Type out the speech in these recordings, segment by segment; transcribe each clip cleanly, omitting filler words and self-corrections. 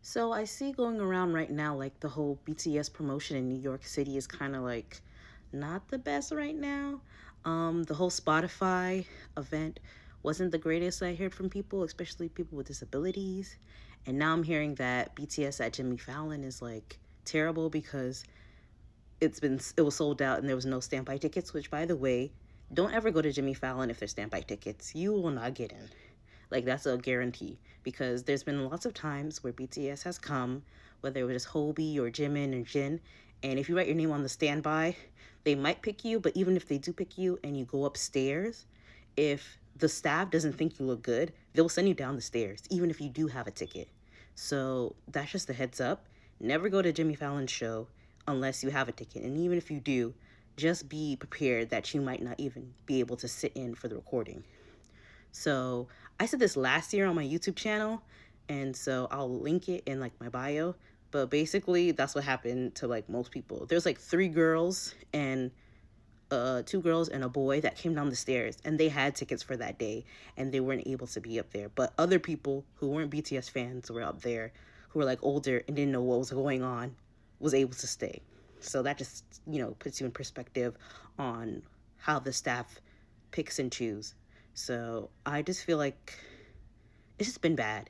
So I see going around right now, like the whole BTS promotion in New York City is kind of like not the best right now. The whole Spotify event wasn't the greatest I heard from people, especially people with disabilities. And now I'm hearing that BTS at Jimmy Fallon is like terrible because it was sold out and there was no standby tickets, which by the way, don't ever go to Jimmy Fallon if there's standby tickets. You will not get in. Like that's a guarantee because there's been lots of times where BTS has come, whether it was just Hobie or Jimin or Jin, and if you write your name on the standby, they might pick you, but even if they do pick you and you go upstairs, if the staff doesn't think you look good, they'll send you down the stairs, even if you do have a ticket. So that's just a heads up. Never go to Jimmy Fallon's show unless you have a ticket. And even if you do, just be prepared that you might not even be able to sit in for the recording. So I said this last year on my YouTube channel, and so I'll link it in like my bio. But basically, that's what happened to like most people. There's like three girls and two girls and a boy that came down the stairs, and they had tickets for that day, and they weren't able to be up there. But other people who weren't BTS fans were up there, who were like older and didn't know what was going on, was able to stay. So that just puts you in perspective on how the staff picks and choose. So I just feel like it's just been bad.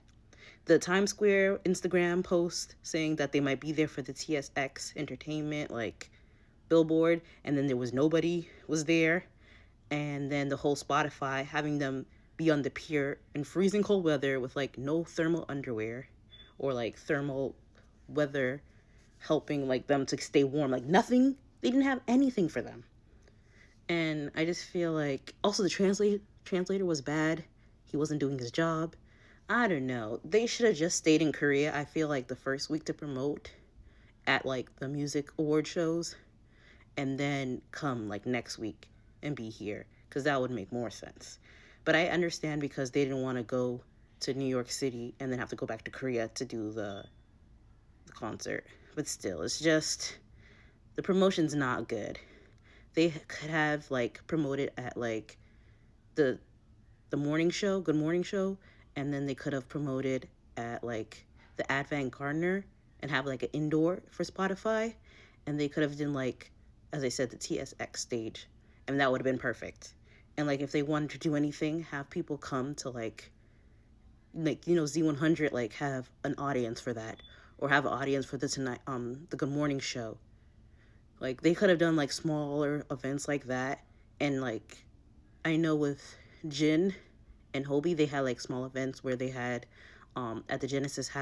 The Times Square Instagram post saying that they might be there for the TSX entertainment like billboard, and then there was nobody was there, and then the whole Spotify having them be on the pier in freezing cold weather with like no thermal underwear or like thermal weather helping like them to stay warm, like nothing. They didn't have anything for them. And I just feel like also the translator was bad. He wasn't doing his job. I don't know. They should have just stayed in Korea. I feel like the first week to promote at like the music award shows, and then come like next week and be here because that would make more sense. But I understand because they didn't want to go to New York City and then have to go back to Korea to do the concert. But still, it's just the promotion's not good. They could have like promoted at like the the morning show, Good Morning Show, and then they could have promoted at like the Advent Gardener and have like an indoor for Spotify, and they could have done like, as I said, the TSX stage, and that would have been perfect. And like if they wanted to do anything, have people come to Z100, like have an audience for that, or have an audience for the Good Morning Show. Like they could have done like smaller events like that, and like I know with Jin and Hobie, they had like small events where they had at the Genesis House